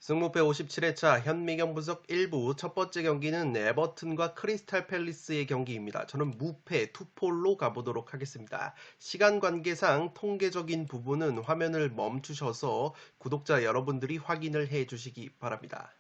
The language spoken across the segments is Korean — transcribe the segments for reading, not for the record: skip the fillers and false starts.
승무패 57회차 현미경 분석 1부 첫 번째 경기는 에버튼과 크리스탈 팰리스의 경기입니다. 저는 무패 투폴로 가보도록 하겠습니다. 시간 관계상 통계적인 부분은 화면을 멈추셔서 구독자 여러분들이 확인을 해 주시기 바랍니다.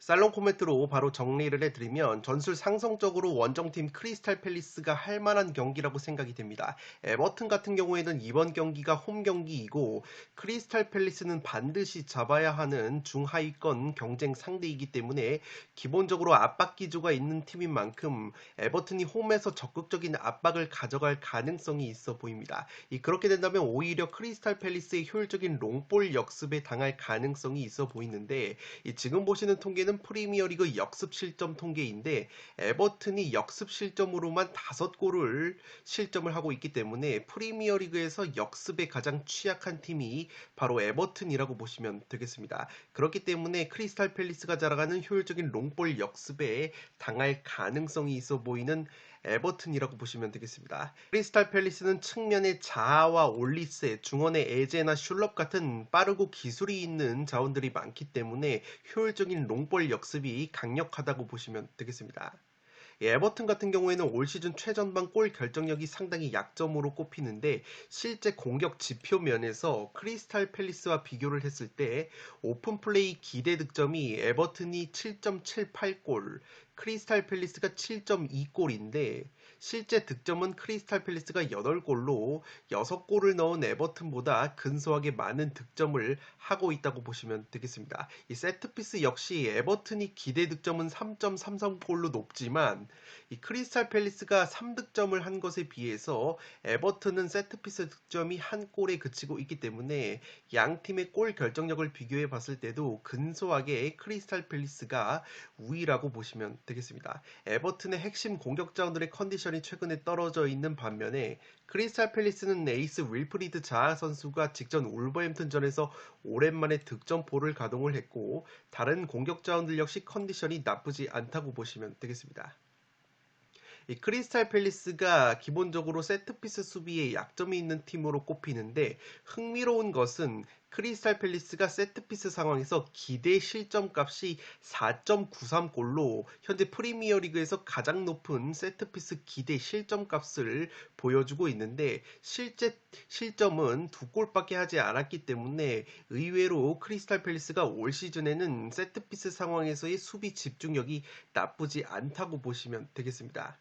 살롱 코멘트로 바로 정리를 해드리면 전술 상성적으로 원정팀 크리스탈 팰리스가 할만한 경기라고 생각이 됩니다. 에버튼 같은 경우에는 이번 경기가 홈 경기이고 크리스탈 팰리스는 반드시 잡아야 하는 중하위권 경쟁 상대이기 때문에 기본적으로 압박 기조가 있는 팀인 만큼 에버튼이 홈에서 적극적인 압박을 가져갈 가능성이 있어 보입니다. 그렇게 된다면 오히려 크리스탈 팰리스의 효율적인 롱볼 역습에 당할 가능성이 있어 보이는데 지금 보시는 통계는 프리미어리그 역습 실점 통계인데 에버튼이 역습 실점으로만 5골을 실점을 하고 있기 때문에 프리미어리그에서 역습에 가장 취약한 팀이 바로 에버튼이라고 보시면 되겠습니다. 그렇기 때문에 크리스탈 팰리스가 자랑하는 효율적인 롱볼 역습에 당할 가능성이 있어 보이는 에버튼이라고 보시면 되겠습니다. 크리스탈 팰리스는 측면의 자아와 올리세, 중원의 에제나 슐럽 같은 빠르고 기술이 있는 자원들이 많기 때문에 효율적인 롱볼 역습이 강력하다고 보시면 되겠습니다. 에버튼 같은 경우에는 올 시즌 최전방 골 결정력이 상당히 약점으로 꼽히는데 실제 공격 지표 면에서 크리스탈 팰리스와 비교를 했을 때 오픈 플레이 기대 득점이 에버튼이 7.78골, 크리스탈 팰리스가 7.2골인데 실제 득점은 크리스탈 팰리스가 8골로 6골을 넣은 에버튼보다 근소하게 많은 득점을 하고 있다고 보시면 되겠습니다. 이 세트피스 역시 에버튼이 기대 득점은 3.33골로 높지만 이 크리스탈 팰리스가 3득점을 한 것에 비해서 에버튼은 세트피스 득점이 한 골에 그치고 있기 때문에 양 팀의 골 결정력을 비교해 봤을 때도 근소하게 크리스탈 팰리스가 우위라고 보시면 되겠습니다. 에버튼의 핵심 공격자원들의 컨디션이 최근에 떨어져 있는 반면에 크리스탈 팰리스는 에이스 윌프리드 자아 선수가 직전 울버햄튼전에서 오랜만에 득점포를 가동을 했고 다른 공격자원들 역시 컨디션이 나쁘지 않다고 보시면 되겠습니다. 이 크리스탈 팰리스가 기본적으로 세트피스 수비에 약점이 있는 팀으로 꼽히는데 흥미로운 것은 크리스탈 팰리스가 세트피스 상황에서 기대 실점값이 4.93골로 현재 프리미어리그에서 가장 높은 세트피스 기대 실점값을 보여주고 있는데 실제 실점은 2골밖에 하지 않았기 때문에 의외로 크리스탈 팰리스가 올 시즌에는 세트피스 상황에서의 수비 집중력이 나쁘지 않다고 보시면 되겠습니다.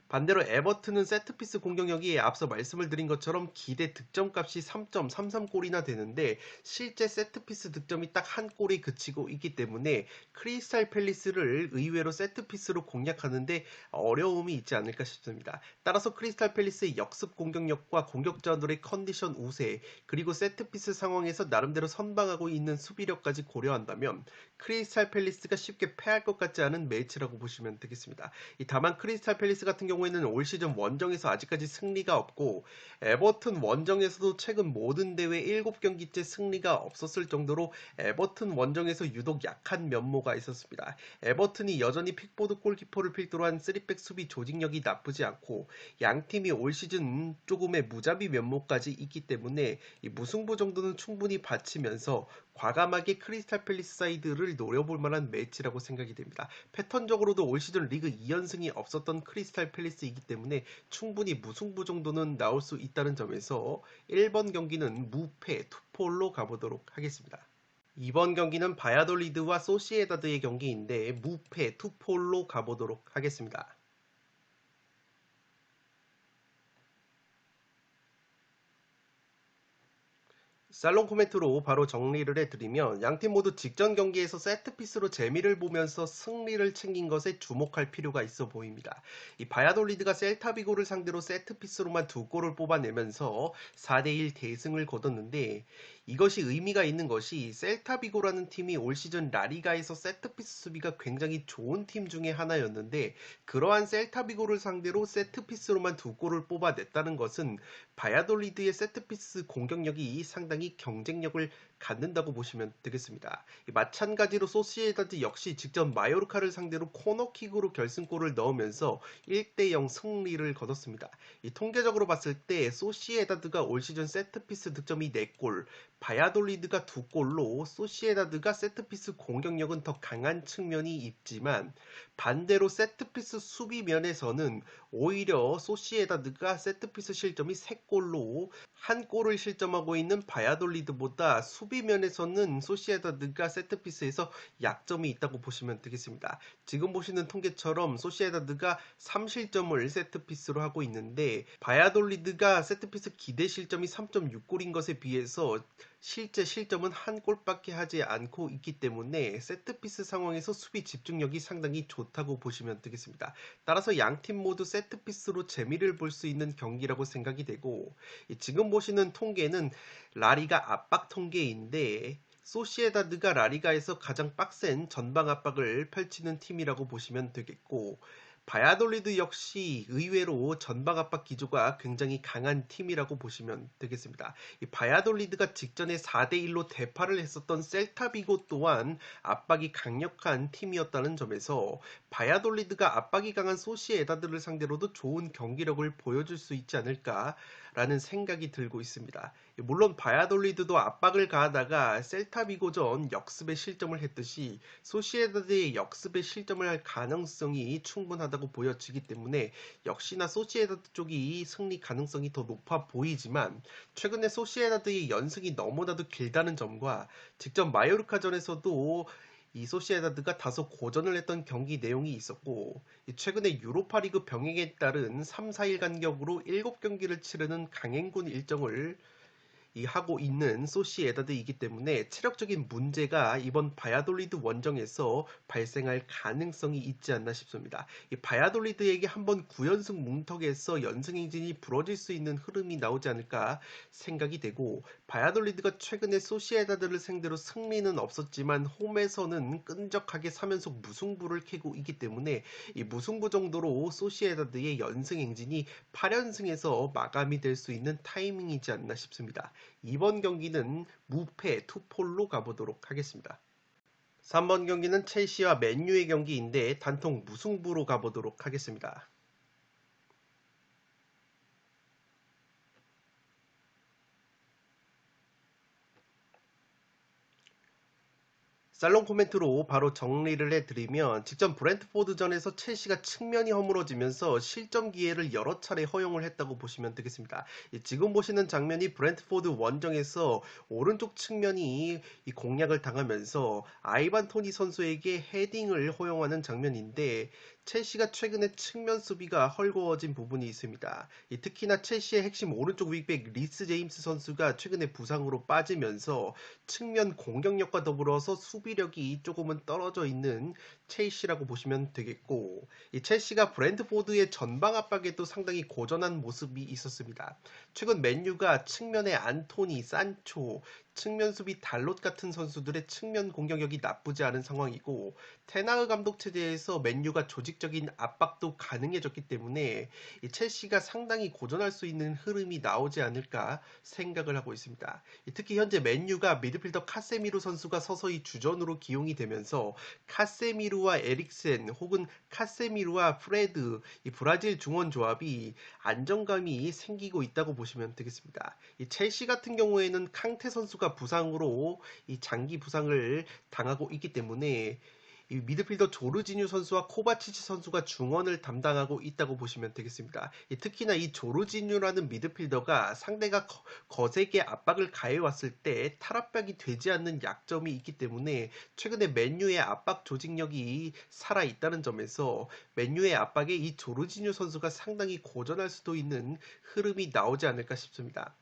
반대로 에버튼은 세트피스 공격력이 앞서 말씀을 드린 것처럼 기대 득점값이 3.33골이나 되는데 실제 세트피스 득점이 딱 한 골에 그치고 있기 때문에 크리스탈 팰리스를 의외로 세트피스로 공략하는데 어려움이 있지 않을까 싶습니다. 따라서 크리스탈 팰리스의 역습 공격력과 공격자들의 컨디션 우세 그리고 세트피스 상황에서 나름대로 선방하고 있는 수비력까지 고려한다면 크리스탈 팰리스가 쉽게 패할 것 같지 않은 매치라고 보시면 되겠습니다. 다만 크리스탈 팰리스 같은 경우에는 올 시즌 원정에서 아직까지 승리가 없고 에버튼 원정에서도 최근 모든 대회 7경기째 승리가 없었을 정도로 에버튼 원정에서 유독 약한 면모가 있었습니다. 에버튼이 여전히 픽포드 골키퍼를 필두로 한 3백 수비 조직력이 나쁘지 않고 양팀이 올 시즌 조금의 무자비 면모까지 있기 때문에 이 무승부 정도는 충분히 바치면서 과감하게 크리스탈 팰리스 사이드를 노려볼 만한 매치라고 생각이 됩니다. 패턴적으로도 올 시즌 리그 2연승이 없었던 크리스탈 팰리스이기 때문에 충분히 무승부 정도는 나올 수 있다는 점에서 1번 경기는 무패 투폴로 가보도록 하겠습니다. 이번 경기는 바야돌리드와 소시에다드의 경기인데 무패 투폴로 가보도록 하겠습니다. 살롱 코멘트로 바로 정리를 해드리면 양팀 모두 직전 경기에서 세트피스로 재미를 보면서 승리를 챙긴 것에 주목할 필요가 있어 보입니다. 이 바야돌리드가 셀타비고를 상대로 세트피스로만 2골을 뽑아내면서 4대1 대승을 거뒀는데 이것이 의미가 있는 것이 셀타비고라는 팀이 올 시즌 라리가에서 세트피스 수비가 굉장히 좋은 팀 중에 하나였는데 그러한 셀타비고를 상대로 세트피스로만 두 골을 뽑아냈다는 것은 바야돌리드의 세트피스 공격력이 상당히 경쟁력을 갖는다고 보시면 되겠습니다. 마찬가지로 소시에다드 역시 직접 마요르카를 상대로 코너킥으로 결승골을 넣으면서 1대0 승리를 거뒀습니다. 통계적으로 봤을 때 소시에다드가 올 시즌 세트피스 득점이 4골, 바야돌리드가 2골로 소시에다드가 세트피스 공격력은 더 강한 측면이 있지만 반대로 세트피스 수비면에서는 오히려 소시에다드가 세트피스 실점이 3골로 한 골을 실점하고 있는 바야돌리드보다 수비면에서는 소시에다드가 세트피스에서 약점이 있다고 보시면 되겠습니다. 지금 보시는 통계처럼 소시에다드가 3실점을 세트피스로 하고 있는데 바야돌리드가 세트피스 기대 실점이 3.6골인 것에 비해서 실제 실점은 한 골밖에 하지 않고 있기 때문에 세트피스 상황에서 수비 집중력이 상당히 좋다고 보시면 되겠습니다. 따라서 양팀 모두 세트피스로 재미를 볼 수 있는 경기라고 생각이 되고 지금 보시는 통계는 라리가 압박 통계인데 소시에다드가 라리가에서 가장 빡센 전방 압박을 펼치는 팀이라고 보시면 되겠고 바야돌리드 역시 의외로 전방 압박 기조가 굉장히 강한 팀이라고 보시면 되겠습니다. 이 바야돌리드가 직전에 4대1로 대파를 했었던 셀타비고 또한 압박이 강력한 팀이었다는 점에서 바야돌리드가 압박이 강한 소시에다드를 상대로도 좋은 경기력을 보여줄 수 있지 않을까라는 생각이 들고 있습니다. 물론 바야돌리드도 압박을 가하다가 셀타비고전 역습에 실점을 했듯이 소시에다드의 역습에 실점을 할 가능성이 충분하다고 보여지기 때문에 역시나 소시에다드 쪽이 승리 가능성이 더 높아 보이지만 최근에 소시에다드의 연승이 너무나도 길다는 점과 직접 마요르카전에서도 이 소시에다드가 다소 고전을 했던 경기 내용이 있었고 최근에 유로파리그 병행에 따른 3, 4일 간격으로 7경기를 치르는 강행군 일정을 하고 있는 소시에다드이기 때문에 체력적인 문제가 이번 바야돌리드 원정에서 발생할 가능성이 있지 않나 싶습니다. 이 바야돌리드에게 한번 9연승 뭉텅에서 연승 행진이 부러질 수 있는 흐름이 나오지 않을까 생각이 되고 바야돌리드가 최근에 소시에다드를 상대로 승리는 없었지만 홈에서는 끈적하게 3연속 무승부를 캐고 있기 때문에 이 무승부 정도로 소시에다드의 연승 행진이 8연승에서 마감이 될 수 있는 타이밍이지 않나 싶습니다. 이번 경기는 무패 투폴로 가보도록 하겠습니다. 3번 경기는 첼시와 맨유의 경기인데 단통 무승부로 가보도록 하겠습니다. 살롱 코멘트로 바로 정리를 해드리면 직전 브렌트포드전에서 첼시가 측면이 허물어지면서 실점 기회를 여러 차례 허용을 했다고 보시면 되겠습니다. 지금 보시는 장면이 브렌트포드 원정에서 오른쪽 측면이 공략을 당하면서 아이반 토니 선수에게 헤딩을 허용하는 장면인데 첼시가 최근에 측면 수비가 헐거워진 부분이 있습니다. 특히나 첼시의 핵심 오른쪽 윙백 리스 제임스 선수가 최근에 부상으로 빠지면서 측면 공격력과 더불어서 수비력이 조금은 떨어져 있는 첼시라고 보시면 되겠고 이 첼시가 브랜트포드의 전방 압박에도 상당히 고전한 모습이 있었습니다. 최근 맨유가 측면의 안토니, 산초, 측면 수비 달롯 같은 선수들의 측면 공격력이 나쁘지 않은 상황이고 테나흐 감독 체제에서 맨유가 조직적인 압박도 가능해졌기 때문에 이 첼시가 상당히 고전할 수 있는 흐름이 나오지 않을까 생각을 하고 있습니다. 특히 현재 맨유가 미드필더 카세미루 선수가 서서히 주전으로 기용이 되면서 카세미루와 에릭센 혹은 카세미루와 프레드 이 브라질 중원 조합이 안정감이 생기고 있다고 보시면 되겠습니다. 이 첼시 같은 경우에는 캉테 선수가 부상으로 이 장기 부상을 당하고 있기 때문에 이 미드필더 조르지뉴 선수와 코바치치 선수가 중원을 담당하고 있다고 보시면 되겠습니다. 특히나 이 조르지뉴라는 미드필더가 상대가 거세게 압박을 가해왔을 때 탈압박이 되지 않는 약점이 있기 때문에 최근에 맨유의 압박 조직력이 살아있다는 점에서 맨유의 압박에 이 조르지뉴 선수가 상당히 고전할 수도 있는 흐름이 나오지 않을까 싶습니다.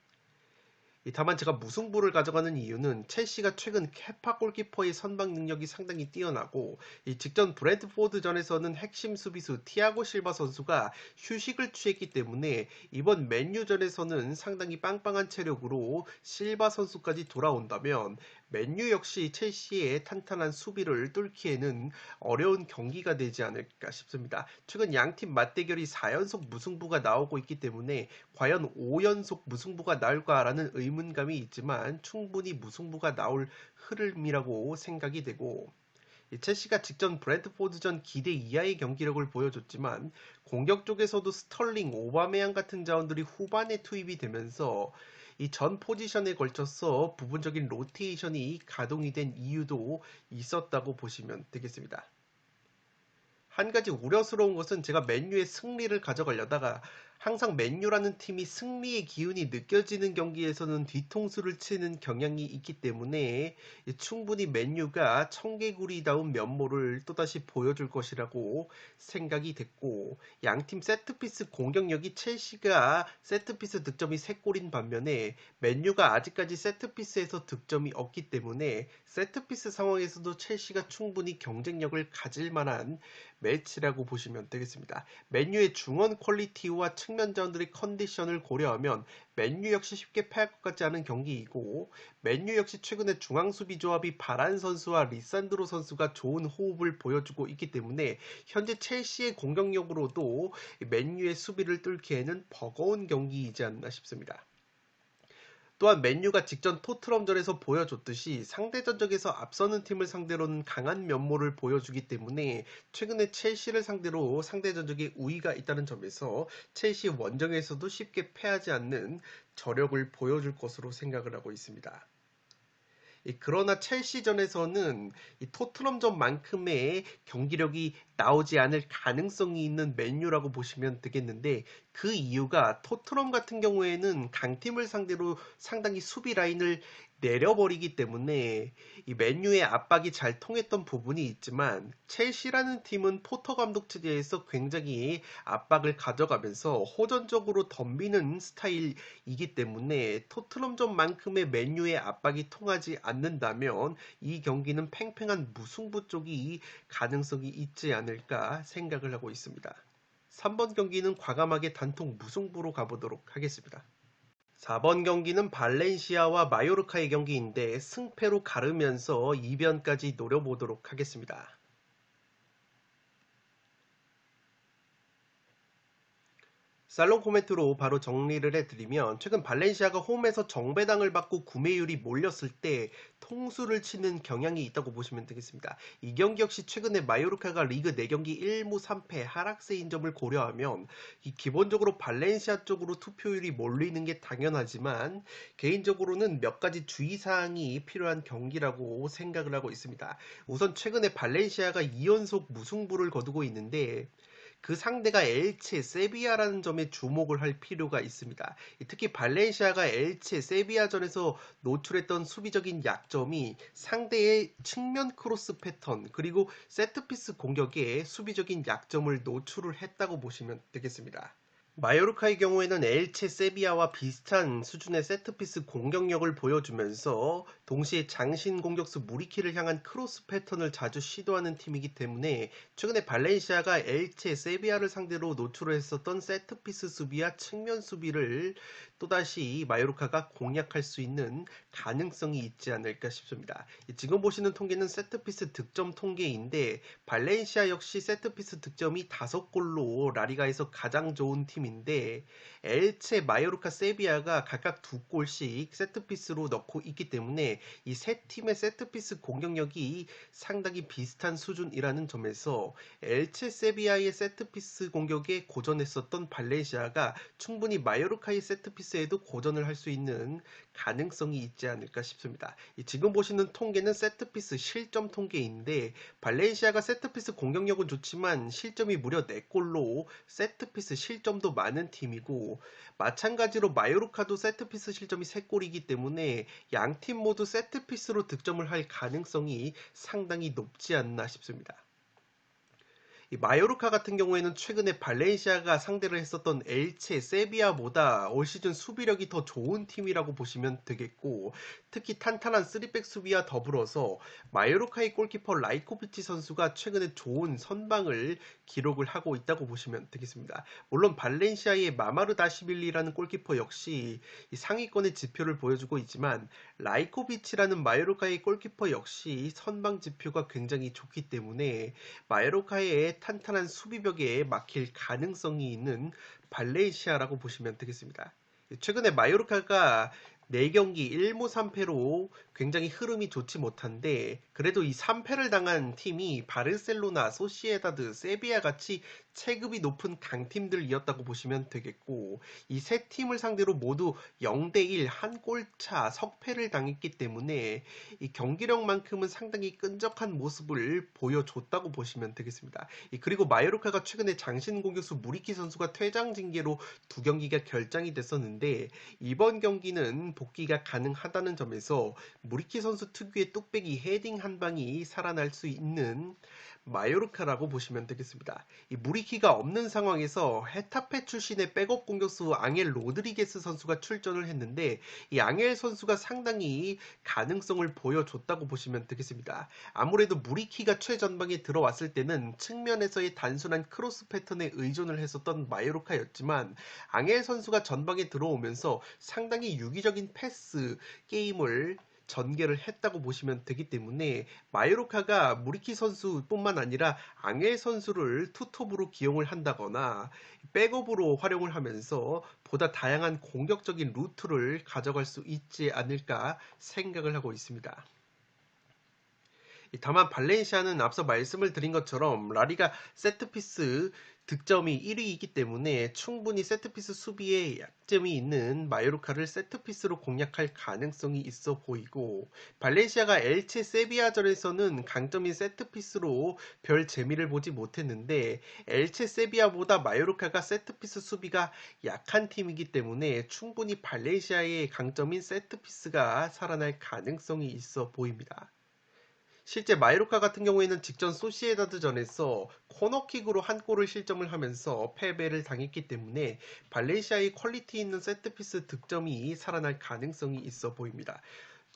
다만 제가 무승부를 가져가는 이유는 첼시가 최근 케파 골키퍼의 선방 능력이 상당히 뛰어나고 직전 브랜트포드전에서는 핵심 수비수 티아고 실바 선수가 휴식을 취했기 때문에 이번 맨유전에서는 상당히 빵빵한 체력으로 실바 선수까지 돌아온다면 맨유 역시 첼시의 탄탄한 수비를 뚫기에는 어려운 경기가 되지 않을까 싶습니다. 최근 양팀 맞대결이 4연속 무승부가 나오고 있기 때문에 과연 5연속 무승부가 나올까라는 의문감이 있지만 충분히 무승부가 나올 흐름이라고 생각이 되고 첼시가 직전 브랜트포드전 기대 이하의 경기력을 보여줬지만 공격 쪽에서도 스털링, 오바메양 같은 자원들이 후반에 투입이 되면서 이 전 포지션에 걸쳐서 부분적인 로테이션이 가동이 된 이유도 있었다고 보시면 되겠습니다. 한 가지 우려스러운 것은 제가 맨유의 승리를 가져가려다가 항상 맨유라는 팀이 승리의 기운이 느껴지는 경기에서는 뒤통수를 치는 경향이 있기 때문에 충분히 맨유가 청개구리다운 면모를 또다시 보여줄 것이라고 생각이 됐고 양팀 세트피스 공격력이 첼시가 세트피스 득점이 3골인 반면에 맨유가 아직까지 세트피스에서 득점이 없기 때문에 세트피스 상황에서도 첼시가 충분히 경쟁력을 가질 만한 매치라고 보시면 되겠습니다. 맨유의 중원 퀄리티와 측면 자원들의 컨디션을 고려하면 맨유 역시 쉽게 패할 것 같지 않은 경기이고 맨유 역시 최근에 중앙 수비 조합이 바란 선수와 리산드로 선수가 좋은 호흡을 보여주고 있기 때문에 현재 첼시의 공격력으로도 맨유의 수비를 뚫기에는 버거운 경기이지 않나 싶습니다. 또한 맨유가 직전 토트넘전에서 보여줬듯이 상대 전적에서 앞서는 팀을 상대로는 강한 면모를 보여주기 때문에 최근에 첼시를 상대로 상대 전적에 우위가 있다는 점에서 첼시 원정에서도 쉽게 패하지 않는 저력을 보여줄 것으로 생각을 하고 있습니다. 그러나 첼시전에서는 토트넘전만큼의 경기력이 나오지 않을 가능성이 있는 맨유라고 보시면 되겠는데 그 이유가 토트넘 같은 경우에는 강팀을 상대로 상당히 수비 라인을 내려버리기 때문에 이 맨유의 압박이 잘 통했던 부분이 있지만 첼시라는 팀은 포터 감독 체제에서 굉장히 압박을 가져가면서 호전적으로 덤비는 스타일이기 때문에 토트넘전만큼의 맨유의 압박이 통하지 않는다면 이 경기는 팽팽한 무승부 쪽이 가능성이 있지 않을까 생각을 하고 있습니다. 3번 경기는 과감하게 단통 무승부로 가보도록 하겠습니다. 4번 경기는 발렌시아와 마요르카의 경기인데 승패로 가르면서 이변까지 노려보도록 하겠습니다. 살롱 코멘트로 바로 정리를 해드리면 최근 발렌시아가 홈에서 정배당을 받고 구매율이 몰렸을 때 통수를 치는 경향이 있다고 보시면 되겠습니다. 이 경기 역시 최근에 마요르카가 리그 4경기 1무 3패 하락세인 점을 고려하면 기본적으로 발렌시아 쪽으로 투표율이 몰리는 게 당연하지만 개인적으로는 몇 가지 주의사항이 필요한 경기라고 생각을 하고 있습니다. 우선 최근에 발렌시아가 2연속 무승부를 거두고 있는데 그 상대가 엘체, 세비야라는 점에 주목을 할 필요가 있습니다. 특히 발렌시아가 엘체, 세비야전에서 노출했던 수비적인 약점이 상대의 측면 크로스 패턴 그리고 세트피스 공격에 수비적인 약점을 노출을 했다고 보시면 되겠습니다. 마요르카의 경우에는 엘체 세비야와 비슷한 수준의 세트피스 공격력을 보여주면서 동시에 장신 공격수 무리키를 향한 크로스 패턴을 자주 시도하는 팀이기 때문에 최근에 발렌시아가 엘체 세비야를 상대로 노출을 했었던 세트피스 수비와 측면 수비를 또다시 마요르카가 공략할 수 있는 가능성이 있지 않을까 싶습니다. 지금 보시는 통계는 세트피스 득점 통계인데 발렌시아 역시 세트피스 득점이 5골로 라리가에서 가장 좋은 팀인데 엘체, 마요르카, 세비야가 각각 2골씩 세트피스로 넣고 있기 때문에 이 세 팀의 세트피스 공격력이 상당히 비슷한 수준이라는 점에서 엘체, 세비야의 세트피스 공격에 고전했었던 발렌시아가 충분히 마요르카의 세트피스에도 고전을 할 수 있는 가능성이 있지 않을까 싶습니다. 지금 보시는 통계는 세트피스 실점 통계인데 발렌시아가 세트피스 공격력은 좋지만 실점이 무려 4골로 세트피스 실점도 많은 팀이고 마찬가지로 마요르카도 세트피스 실점이 3골이기 때문에 양팀 모두 세트피스로 득점을 할 가능성이 상당히 높지 않나 싶습니다. 이 마요르카 같은 경우에는 최근에 발렌시아가 상대를 했었던 엘체, 세비야보다 올 시즌 수비력이 더 좋은 팀이라고 보시면 되겠고, 특히 탄탄한 3백 수비와 더불어서 마요르카의 골키퍼 라이코비치 선수가 최근에 좋은 선방을 기록을 하고 있다고 보시면 되겠습니다. 물론 발렌시아의 마마르다시빌리라는 골키퍼 역시 이 상위권의 지표를 보여주고 있지만, 라이코비치라는 마요르카의 골키퍼 역시 선방 지표가 굉장히 좋기 때문에 마요르카의 탄탄한 수비벽에 막힐 가능성이 있는 발렌시아라고 보시면 되겠습니다. 최근에 마요르카가 4경기 1무 3패로 굉장히 흐름이 좋지 못한데, 그래도 이 3패를 당한 팀이 바르셀로나, 소시에다드, 세비야 같이 체급이 높은 강팀들이었다고 보시면 되겠고, 이 세 팀을 상대로 모두 0대1 한 골차 석패를 당했기 때문에 이 경기력만큼은 상당히 끈적한 모습을 보여줬다고 보시면 되겠습니다. 그리고 마요르카가 최근에 장신 공격수 무리키 선수가 퇴장 징계로 2경기가 결장이 됐었는데, 이번 경기는 복귀가 가능하다는 점에서 무리키 선수 특유의 뚝배기 헤딩 한 방이 살아날 수 있는 마요르카라고 보시면 되겠습니다. 이 무리키가 없는 상황에서 헤타페 출신의 백업 공격수 앙헬 로드리게스 선수가 출전을 했는데, 이 앙헬 선수가 상당히 가능성을 보여줬다고 보시면 되겠습니다. 아무래도 무리키가 최전방에 들어왔을 때는 측면에서의 단순한 크로스 패턴에 의존을 했었던 마요르카였지만, 앙헬 선수가 전방에 들어오면서 상당히 유기적인 패스 게임을 전개를 했다고 보시면 되기 때문에 마요르카가 무리키 선수뿐만 아니라 앙헬 선수를 투톱으로 기용을 한다거나 백업으로 활용을 하면서 보다 다양한 공격적인 루트를 가져갈 수 있지 않을까 생각을 하고 있습니다. 다만 발렌시아는 앞서 말씀을 드린 것처럼 라리가 세트피스 득점이 1위이기 때문에 충분히 세트피스 수비에 약점이 있는 마요르카를 세트피스로 공략할 가능성이 있어 보이고, 발렌시아가 엘체 세비야전에서는 강점인 세트피스로 별 재미를 보지 못했는데, 엘체 세비야보다 마요르카가 세트피스 수비가 약한 팀이기 때문에 충분히 발렌시아의 강점인 세트피스가 살아날 가능성이 있어 보입니다. 실제 마요르카 같은 경우에는 직전 소시에다드전에서 코너킥으로 한 골을 실점을 하면서 패배를 당했기 때문에 발렌시아의 퀄리티 있는 세트피스 득점이 살아날 가능성이 있어 보입니다.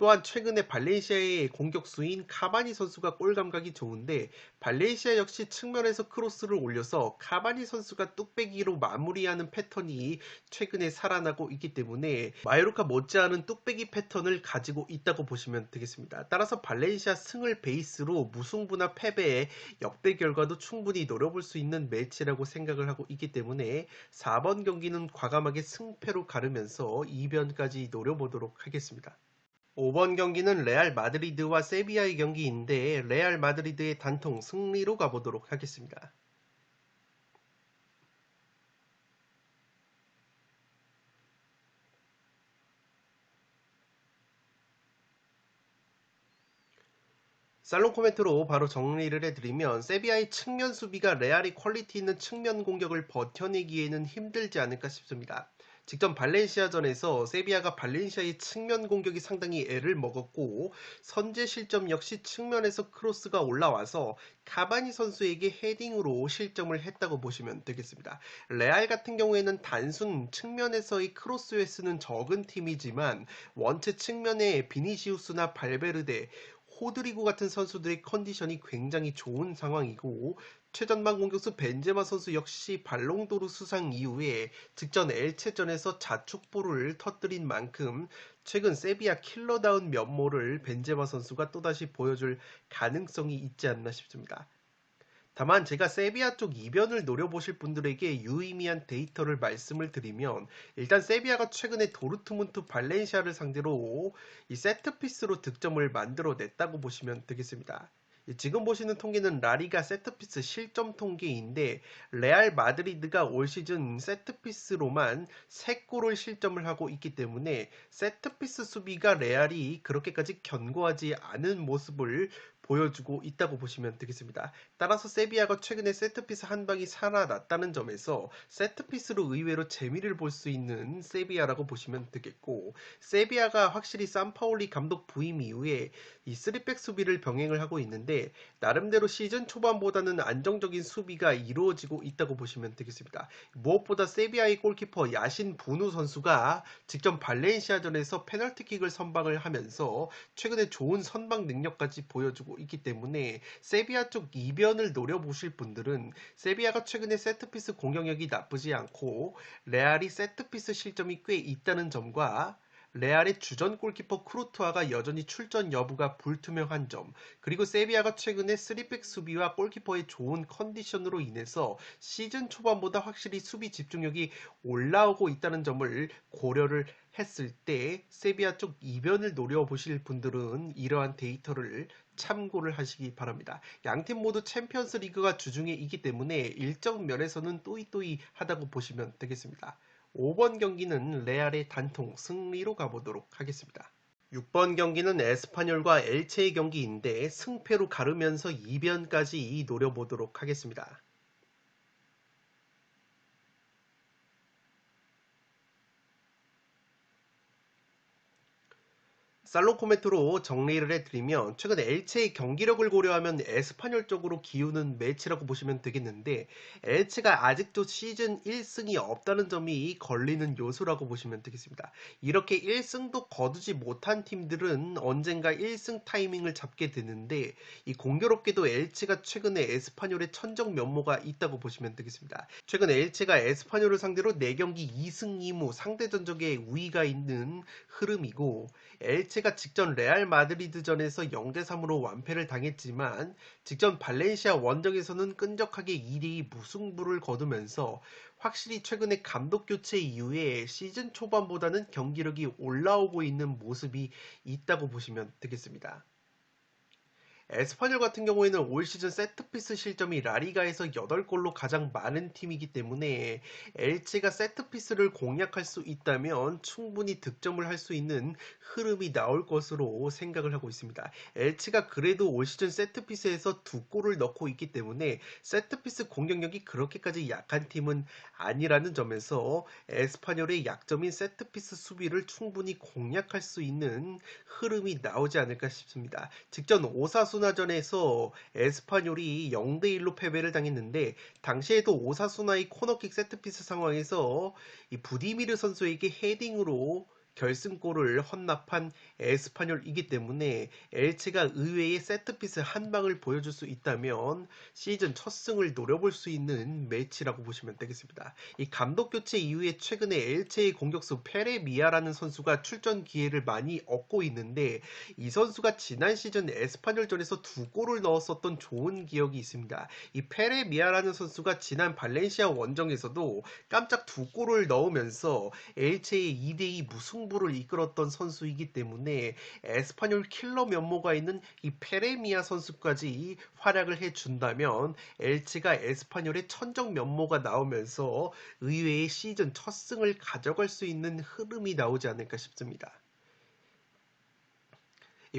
또한 최근에 발렌시아의 공격수인 카바니 선수가 골 감각이 좋은데, 발렌시아 역시 측면에서 크로스를 올려서 카바니 선수가 뚝배기로 마무리하는 패턴이 최근에 살아나고 있기 때문에 마요르카 못지않은 뚝배기 패턴을 가지고 있다고 보시면 되겠습니다. 따라서 발렌시아 승을 베이스로 무승부나 패배의 역대 결과도 충분히 노려볼 수 있는 매치라고 생각을 하고 있기 때문에 4번 경기는 과감하게 승패로 가르면서 이변까지 노려보도록 하겠습니다. 5번 경기는 레알 마드리드와 세비야의 경기인데, 레알 마드리드의 단통 승리로 가보도록 하겠습니다. 살롱 코멘트로 바로 정리를 해드리면, 세비야의 측면 수비가 레알이 퀄리티 있는 측면 공격을 버텨내기에는 힘들지 않을까 싶습니다. 직전 발렌시아전에서 세비야가 발렌시아의 측면 공격이 상당히 애를 먹었고, 선제 실점 역시 측면에서 크로스가 올라와서 카바니 선수에게 헤딩으로 실점을 했다고 보시면 되겠습니다. 레알 같은 경우에는 단순 측면에서의 크로스 횟수는 적은 팀이지만 원체 측면에 비니시우스나 발베르데, 호드리고 같은 선수들의 컨디션이 굉장히 좋은 상황이고, 최전방 공격수 벤제마 선수 역시 발롱도르 수상 이후에 직전 엘체전에서 자축볼을 터뜨린 만큼 최근 세비야 킬러다운 면모를 벤제마 선수가 또다시 보여줄 가능성이 있지 않나 싶습니다. 다만 제가 세비야 쪽 이변을 노려보실 분들에게 유의미한 데이터를 말씀을 드리면, 일단 세비야가 최근에 도르트문트 발렌시아를 상대로 이 세트피스로 득점을 만들어냈다고 보시면 되겠습니다. 지금 보시는 통계는 라리가 세트피스 실점 통계인데, 레알 마드리드가 올 시즌 세트피스로만 3골을 실점을 하고 있기 때문에 세트피스 수비가 레알이 그렇게까지 견고하지 않은 모습을 보여주고 있다고 보시면 되겠습니다. 따라서 세비야가 최근에 세트피스 한 방이 살아났다는 점에서 세트피스로 의외로 재미를 볼 수 있는 세비야라고 보시면 되겠고, 세비야가 확실히 산파올리 감독 부임 이후에 이 3백 수비를 병행을 하고 있는데 나름대로 시즌 초반보다는 안정적인 수비가 이루어지고 있다고 보시면 되겠습니다. 무엇보다 세비야의 골키퍼 야신 보누 선수가 직접 발렌시아전에서 페널티킥을 선방을 하면서 최근에 좋은 선방 능력까지 보여주고 있기 때문에 세비야 쪽 이변을 노려보실 분들은 세비야가 최근에 세트피스 공격력이 나쁘지 않고 레알이 세트피스 실점이 꽤 있다는 점과 레알의 주전 골키퍼 크루투아가 여전히 출전 여부가 불투명한 점, 그리고 세비야가 최근에 3백 수비와 골키퍼의 좋은 컨디션으로 인해서 시즌 초반보다 확실히 수비 집중력이 올라오고 있다는 점을 고려를 했을 때 세비야 쪽 이변을 노려보실 분들은 이러한 데이터를 참고를 하시기 바랍니다. 양팀 모두 챔피언스 리그가 주중에 있기 때문에 일정 면에서는 또이또이하다고 보시면 되겠습니다. 5번 경기는 레알의 단통 승리로 가보도록 하겠습니다. 6번 경기는 에스파뇰과 엘체의 경기인데 승패로 가르면서 이변까지 노려보도록 하겠습니다. 살롱 코멘트로 정리를 해드리면 최근 엘체의 경기력을 고려하면 에스파뇰 쪽으로 기우는 매치라고 보시면 되겠는데 엘체가 아직도 시즌 1승이 없다는 점이 걸리는 요소라고 보시면 되겠습니다. 이렇게 1승도 거두지 못한 팀들은 언젠가 1승 타이밍을 잡게 되는데 이 공교롭게도 엘체가 최근에 에스파뇰의 천정 면모가 있다고 보시면 되겠습니다. 최근 엘체가 에스파뇰을 상대로 4경기 2승 2무 상대 전적에 우위가 있는 흐름이고 엘체가 직전 레알 마드리드전에서 0대3으로 완패를 당했지만 직전 발렌시아 원정에서는 끈적하게 2대2 무승부를 거두면서 확실히 최근에 감독 교체 이후에 시즌 초반보다는 경기력이 올라오고 있는 모습이 있다고 보시면 되겠습니다. 에스파뇰 같은 경우에는 올 시즌 세트피스 실점이 라리가에서 8골로 가장 많은 팀이기 때문에 엘체가 세트피스를 공략할 수 있다면 충분히 득점을 할 수 있는 흐름이 나올 것으로 생각을 하고 있습니다. 엘체가 그래도 올 시즌 세트피스에서 2골을 넣고 있기 때문에 세트피스 공격력이 그렇게까지 약한 팀은 아니라는 점에서 에스파뇰의 약점인 세트피스 수비를 충분히 공략할 수 있는 흐름이 나오지 않을까 싶습니다. 직전 오사수나전에서 에스파뇰이 0대1로 패배를 당했는데 당시에도 오사수나의 코너킥 세트피스 상황에서 이 부디미르 선수에게 헤딩으로 결승골을 헌납한 에스파뇰이기 때문에 엘체가 의외의 세트피스 한 방을 보여줄 수 있다면 시즌 첫 승을 노려볼 수 있는 매치라고 보시면 되겠습니다. 이 감독 교체 이후에 최근에 엘체의 공격수 페레미아라는 선수가 출전 기회를 많이 얻고 있는데 이 선수가 지난 시즌 에스파뇰전에서 2골을 넣었었던 좋은 기억이 있습니다. 이 페레미아라는 선수가 지난 발렌시아 원정에서도 깜짝 2골을 넣으면서 엘체의 2대2 무승부를 이끌었던 선수이기 때문에 에스파뇰 킬러 면모가 있는 이 페레미아 선수까지 활약을 해준다면 엘체가 에스파뇰의 천정 면모가 나오면서 의외의 시즌 첫 승을 가져갈 수 있는 흐름이 나오지 않을까 싶습니다.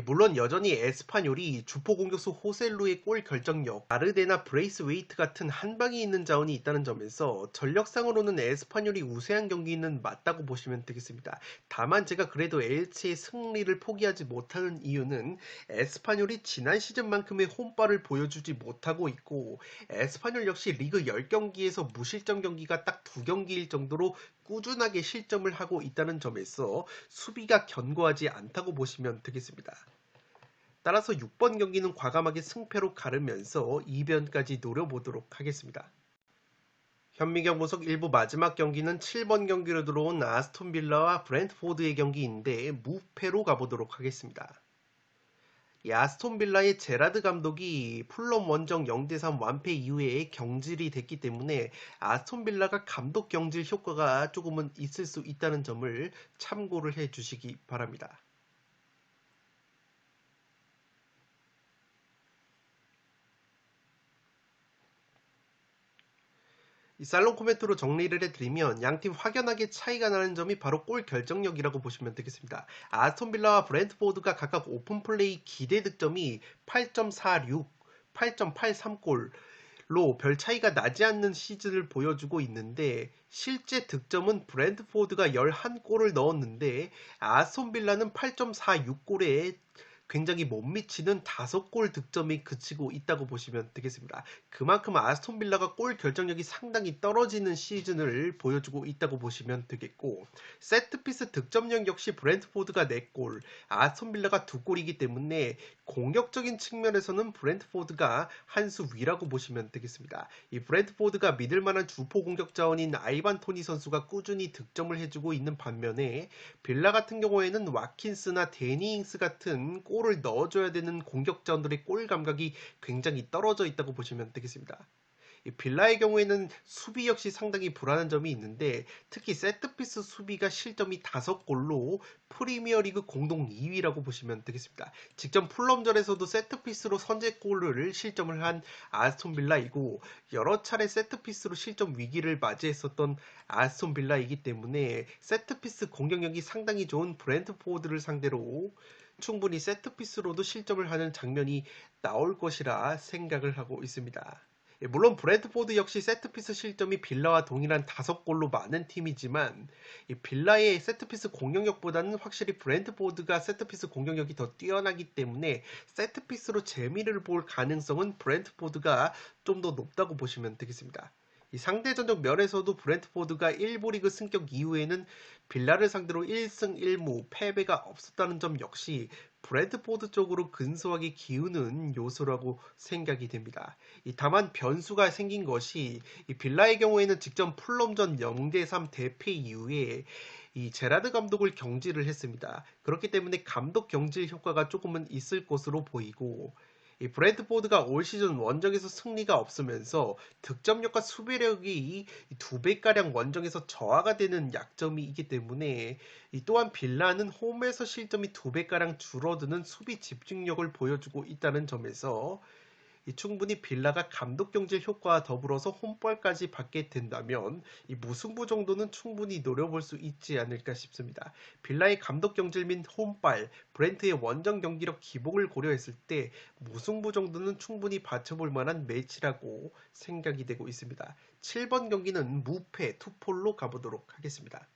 물론 여전히 에스파뇰이 주포 공격수 호셀루의 골 결정력, 아르데나 브레이스웨이트 같은 한방이 있는 자원이 있다는 점에서 전력상으로는 에스파뇰이 우세한 경기는 맞다고 보시면 되겠습니다. 다만 제가 그래도 엘체의 승리를 포기하지 못하는 이유는 에스파뇰이 지난 시즌만큼의 홈발을 보여주지 못하고 있고 에스파뇰 역시 리그 10경기에서 무실점 경기가 딱 2경기일 정도로 꾸준하게 실점을 하고 있다는 점에서 수비가 견고하지 않다고 보시면 되겠습니다. 따라서 6번 경기는 과감하게 승패로 가르면서 이변까지 노려보도록 하겠습니다. 현미경 분석 1부 마지막 경기는 7번 경기로 들어온 아스톤 빌라와 브랜트포드의 경기인데 무패로 가보도록 하겠습니다. 이 아스톤 빌라의 제라드 감독이 풀럼 원정 0대3 완패 이후에 경질이 됐기 때문에 아스톤 빌라가 감독 경질 효과가 조금은 있을 수 있다는 점을 참고를 해 주시기 바랍니다. 이 살롱 코멘트로 정리를 해드리면 양팀 확연하게 차이가 나는 점이 바로 골 결정력이라고 보시면 되겠습니다. 아스톤 빌라와 브랜트포드가 각각 오픈 플레이 기대 득점이 8.46, 8.83골로 별 차이가 나지 않는 시즌을 보여주고 있는데 실제 득점은 브랜트포드가 11골을 넣었는데 아스톤 빌라는 8.46골에 굉장히 못 미치는 5골 득점이 그치고 있다고 보시면 되겠습니다. 그만큼 아스톤 빌라가 골 결정력이 상당히 떨어지는 시즌을 보여주고 있다고 보시면 되겠고, 세트피스 득점력 역시 브랜트포드가 4골, 아스톤 빌라가 2골이기 때문에 공격적인 측면에서는 브랜트포드가 한 수 위라고 보시면 되겠습니다. 이 브랜트포드가 믿을만한 주포 공격 자원인 아이반 토니 선수가 꾸준히 득점을 해주고 있는 반면에 빌라 같은 경우에는 와킨스나 데니 잉스 같은 골을 넣어줘야 되는 공격 자원들의 골 감각이 굉장히 떨어져 있다고 보시면 되겠습니다. 이 빌라의 경우에는 수비 역시 상당히 불안한 점이 있는데 특히 세트피스 수비가 실점이 5골로 프리미어리그 공동 2위라고 보시면 되겠습니다. 직전 풀럼전에서도 세트피스로 선제골을 실점을 한 아스톤 빌라이고 여러 차례 세트피스로 실점 위기를 맞이했었던 아스톤 빌라이기 때문에 세트피스 공격력이 상당히 좋은 브랜트포드를 상대로 충분히 세트피스로도 실점을 하는 장면이 나올 것이라 생각을 하고 있습니다. 물론 브래드포드 역시 세트피스 실점이 빌라와 동일한 5골로 많은 팀이지만 이 빌라의 세트피스 공격력보다는 확실히 브랜트포드가 세트피스 공격력이 더 뛰어나기 때문에 세트피스로 재미를 볼 가능성은 브랜트포드가 좀 더 높다고 보시면 되겠습니다. 이 상대전적 면에서도 브랜트포드가 1부 리그 승격 이후에는 빌라를 상대로 1승 1무 패배가 없었다는 점 역시 브랜트포드 쪽으로 근소하게 기우는 요소라고 생각이 됩니다. 다만 변수가 생긴 것이 이 빌라의 경우에는 직전 풀럼전 0대3 대패 이후에 이 제라드 감독을 경질을 했습니다. 그렇기 때문에 감독 경질 효과가 조금은 있을 것으로 보이고 이 브랜트포드가 올 시즌 원정에서 승리가 없으면서 득점력과 수비력이 2배가량 원정에서 저하가 되는 약점이 있기 때문에 또한 빌라는 홈에서 실점이 2배가량 줄어드는 수비 집중력을 보여주고 있다는 점에서 충분히 빌라가 감독 경질 효과와 더불어서 홈볼까지 받게 된다면 이 무승부 정도는 충분히 노려볼 수 있지 않을까 싶습니다. 빌라의 감독 경질 및 홈발, 브렌트의 원정 경기력 기복을 고려했을 때 무승부 정도는 충분히 받쳐볼 만한 매치라고 생각이 되고 있습니다. 7번 경기는 무패 투폴로 가보도록 하겠습니다.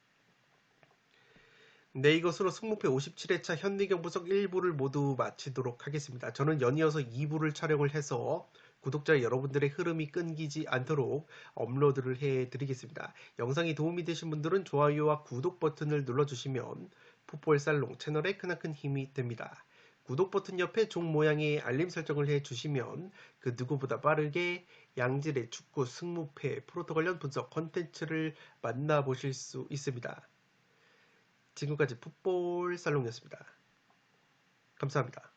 네, 이것으로 승무패 57회차 현대경부석 1부를 모두 마치도록 하겠습니다. 저는 연이어서 2부를 촬영을 해서 구독자 여러분들의 흐름이 끊기지 않도록 업로드를 해드리겠습니다. 영상이 도움이 되신 분들은 좋아요와 구독 버튼을 눌러주시면 풋볼살롱 채널에 크나큰 힘이 됩니다. 구독 버튼 옆에 종 모양의 알림 설정을 해주시면 그 누구보다 빠르게 양질의 축구 승무패 프로토 관련 분석 컨텐츠를 만나보실 수 있습니다. 지금까지 풋볼 살롱이었습니다. 감사합니다.